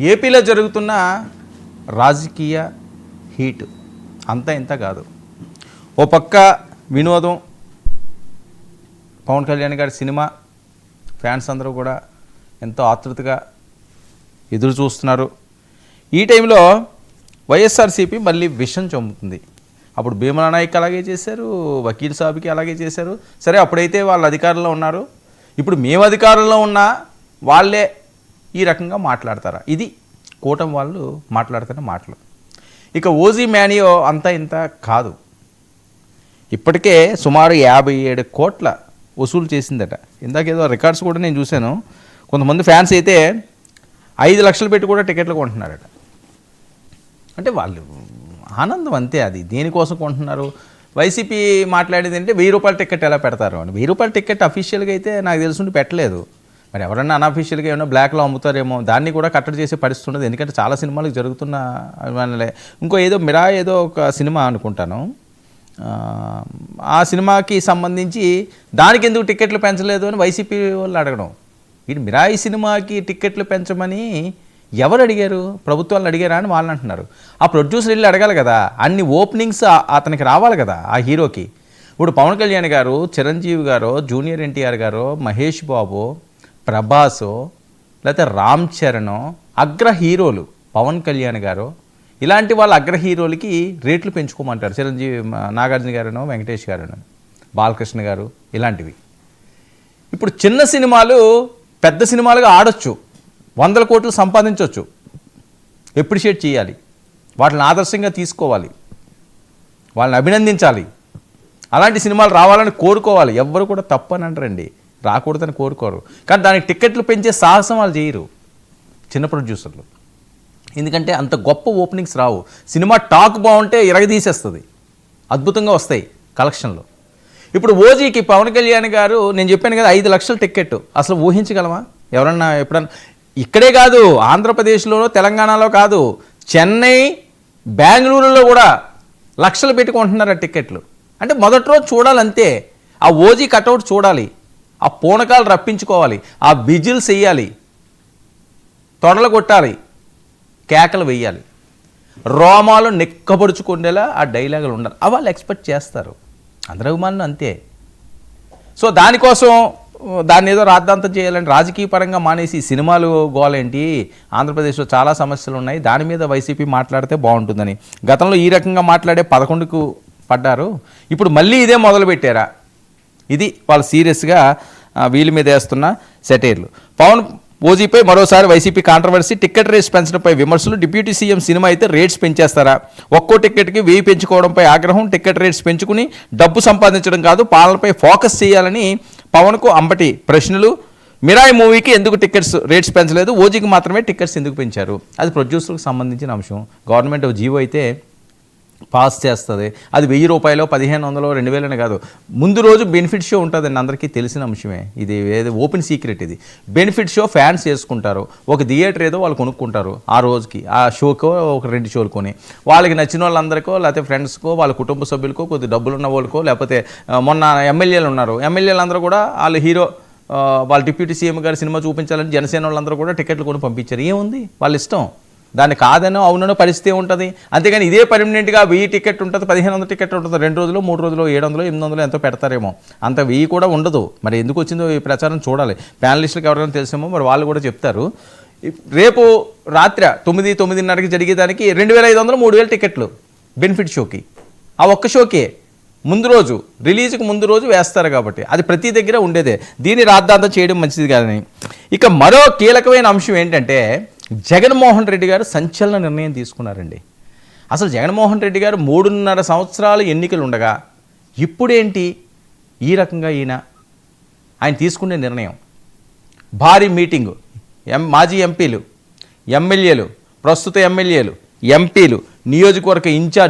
ఏపీలో జరుగుతున్న రాజకీయ హీట్ అంతా ఇంత కాదు. ఓ పక్క వినోదం, పవన్ కళ్యాణ్ గారి సినిమా ఫ్యాన్స్ అందరూ కూడా ఎంతో ఆతృతగా ఎదురు చూస్తున్నారు. ఈ టైంలో వైఎస్ఆర్సీపీ మళ్ళీ విషం చంపుతుంది. అప్పుడు భీమలా నాయక్ అలాగే చేశారు, వకీల్ సాబ్కి అలాగే చేశారు. సరే, అప్పుడైతే వాళ్ళు అధికారంలో ఉన్నారు. ఇప్పుడు మేము అధికారంలో ఉన్నా వాళ్ళే ఈ రకంగా మాట్లాడతారా? ఇది కూటమి వాళ్ళు మాట్లాడుతున్న మాటలు. ఇక ఓజీ మ్యానియో అంతా ఇంత కాదు. ఇప్పటికే సుమారు 57 కోట్ల వసూలు చేసిందట. ఇందాకేదో రికార్డ్స్ కూడా నేను చూశాను. కొంతమంది ఫ్యాన్స్ అయితే 5 లక్షలు పెట్టి కూడా టికెట్లు కొంటున్నారట. అంటే వాళ్ళు ఆనందం అంతే. అది దేనికోసం కొంటున్నారు? వైసీపీ మాట్లాడేది అంటే 1000 రూపాయల టికెట్ ఎలా పెడతారు అని. 1000 రూపాయల టికెట్ అఫీషియల్గా అయితే నాకు తెలుసుండి పెట్టలేదు. మరి ఎవరన్నా అన్అఫీషియల్గా ఏమైనా బ్లాక్లో అమ్ముతారేమో, దాన్ని కూడా కట్టడి చేసే పరిస్థితి ఉండదు. ఎందుకంటే చాలా సినిమాలకు జరుగుతున్న అభిమానులే. ఇంకో ఏదో మిరా ఏదో ఒక సినిమా అనుకుంటాను, ఆ సినిమాకి సంబంధించి దానికి ఎందుకు టికెట్లు పెంచలేదు అని వైసీపీ వాళ్ళు అడగడం. వీడు మిరాయి సినిమాకి టికెట్లు పెంచమని ఎవరు అడిగారు? ప్రభుత్వాలను అడిగారా అని వాళ్ళు అంటున్నారు. ఆ ప్రొడ్యూసర్ వెళ్ళి అడగాలి కదా. అన్ని ఓపెనింగ్స్ అతనికి రావాలి కదా ఆ హీరోకి. ఇప్పుడు పవన్ కళ్యాణ్ గారు, చిరంజీవి గారు, జూనియర్ ఎన్టీఆర్ గారు, మహేష్ బాబు, ప్రభాసు, లేకపోతే రామ్ చరణ్ అగ్ర హీరోలు, పవన్ కళ్యాణ్ గారు, ఇలాంటి వాళ్ళ అగ్ర హీరోలకి రేట్లు పెంచుకోమంటారు. చిరంజీవి, నాగార్జున గారును, వెంకటేష్ గారును, బాలకృష్ణ గారు, ఇలాంటివి. ఇప్పుడు చిన్న సినిమాలు పెద్ద సినిమాలుగా ఆడొచ్చు, 100 కోట్లు సంపాదించవచ్చు. ఎప్రిషియేట్ చేయాలి, వాటిని ఆదర్శంగా తీసుకోవాలి, వాళ్ళని అభినందించాలి. అలాంటి సినిమాలు రావాలని కోరుకోవాలి. ఎవ్వరు కూడా తప్పని అంటారండి, రాకూడదని కోరుకోరు. కానీ దానికి టికెట్లు పెంచే సాహసం వాళ్ళు చేయరు చిన్న ప్రొడ్యూసర్లు. ఎందుకంటే అంత గొప్ప ఓపెనింగ్స్ రావు. సినిమా టాక్ బాగుంటే ఇరగదీసేస్తుంది, అద్భుతంగా వస్తాయి కలెక్షన్లు. ఇప్పుడు ఓజీకి పవన్ కళ్యాణ్ గారు, నేను చెప్పాను కదా 5 లక్షల టికెట్, అసలు ఊహించగలమా ఎవరన్నా? ఎప్పుడన్నా ఇక్కడే కాదు, ఆంధ్రప్రదేశ్లోనో తెలంగాణలో కాదు, చెన్నై, బెంగళూరులో కూడా లక్షలు పెట్టుకుంటున్నారు ఆ టికెట్లు. అంటే మొదటి రోజు చూడాలంతే, ఆ ఓజీ కటౌట్ చూడాలి, ఆ పూనకాలు రప్పించుకోవాలి, ఆ విజిల్స్ వేయాలి, తొడలు కొట్టాలి, కేకలు వేయాలి, రోమాలు నిక్కబడుచుకునేలా ఆ డైలాగులు ఉండాలి. అవి వాళ్ళు ఎక్స్పెక్ట్ చేస్తారు. అందరి అభిమానులు అంతే. సో దానికోసం దాన్ని ఏదో రాద్ధాంతం చేయాలంటే రాజకీయ పరంగా మానేసి సినిమాలు గోలేంటి, ఆంధ్రప్రదేశ్లో చాలా సమస్యలు ఉన్నాయి, దాని మీద వైసీపీ మాట్లాడితే బాగుంటుందని. గతంలో ఈ రకంగా మాట్లాడే 11కు పడ్డారు. ఇప్పుడు మళ్ళీ ఇదే మొదలుపెట్టారా? ఇది వాళ్ళు సీరియస్గా వీళ్ళ మీద వేస్తున్న సెటైర్లు. పవన్ ఓజీపై మరోసారి వైసీపీ కాంట్రవర్సీ, టికెట్ రేట్స్ పెంచడంపై విమర్శలు. డిప్యూటీ సీఎం సినిమా అయితే రేట్స్ పెంచేస్తారా? ఒక్కో టికెట్కి 1000 పెంచుకోవడంపై ఆగ్రహం. టికెట్ రేట్స్ పెంచుకుని డబ్బు సంపాదించడం కాదు, పాలనపై ఫోకస్ చేయాలని పవన్కు అంబటి ప్రశ్నలు. మిరాయి మూవీకి ఎందుకు టికెట్స్ రేట్స్ పెంచలేదు, ఓజీకి మాత్రమే టికెట్స్ ఎందుకు పెంచారు? అది ప్రొడ్యూసర్కి సంబంధించిన అంశం. గవర్నమెంట్ జీవో అయితే పాస్ చేస్తుంది. అది 1000 రూపాయలు, 1500, 2000 కాదు. ముందు రోజు బెనిఫిట్ షో ఉంటుందండి, అందరికీ తెలిసిన అంశమే. ఇది ఏదో ఓపెన్ సీక్రెట్. ఇది బెనిఫిట్ షో ఫ్యాన్స్ చేసుకుంటారు. ఒక థియేటర్ ఏదో వాళ్ళు కొనుక్కుంటారు ఆ రోజుకి, ఆ షోకో ఒక 2 షోలు కొని, వాళ్ళకి నచ్చిన వాళ్ళందరికో, లేకపోతే ఫ్రెండ్స్కో, వాళ్ళ కుటుంబ సభ్యులకో, కొద్ది డబ్బులు ఉన్న వాళ్ళకో, లేకపోతే మొన్న ఎమ్మెల్యేలు ఉన్నారు, ఎమ్మెల్యేలు అందరూ కూడా వాళ్ళు హీరో, వాళ్ళ డిప్యూటీ సీఎం గారి సినిమా చూపించాలని జనసేన వాళ్ళందరూ కూడా టికెట్లు కొని పంపించారు. ఏముంది, వాళ్ళ ఇష్టం. దాన్ని కాదనో అవునో పరిస్థితి ఉంటుంది. అంతేగాని ఇదే పర్మనెంట్గా 1000 టికెట్ ఉంటుంది, 1500 టికెట్ ఉంటుంది, 2 రోజులు 3 రోజులు 700 800 ఎంతో పెడతారేమో, అంత 1000 కూడా ఉండదు. మరి ఎందుకు వచ్చిందో ఈ ప్రచారం చూడాలి. ప్యానలిస్టులకు ఎవరైనా తెలిసేమో మరి వాళ్ళు కూడా చెప్తారు. రేపు రాత్రి 9:30కి జరిగేదానికి 2500 3000 టికెట్లు బెనిఫిట్ షోకి. ఆ ఒక్క షోకే ముందు రోజు, రిలీజ్కి ముందు రోజు వేస్తారు కాబట్టి అది ప్రతి దగ్గర ఉండేదే. దీన్ని రాద్ధాంతం చేయడం మంచిది కాదని. ఇక మరో కీలకమైన అంశం ఏంటంటే, జగన్మోహన్ రెడ్డి గారు సంచలన నిర్ణయం తీసుకున్నారండి. అసలు జగన్మోహన్ రెడ్డి గారు 3.5 సంవత్సరాలు ఎన్నికలు ఉండగా ఇప్పుడేంటి ఈ రకంగా ఆయన తీసుకునే నిర్ణయం? భారీ మీటింగు, మాజీ ఎంపీలు, ఎమ్మెల్యేలు, ప్రస్తుత ఎమ్మెల్యేలు, ఎంపీలు, నియోజకవర్గ ఇన్ఛార్జ్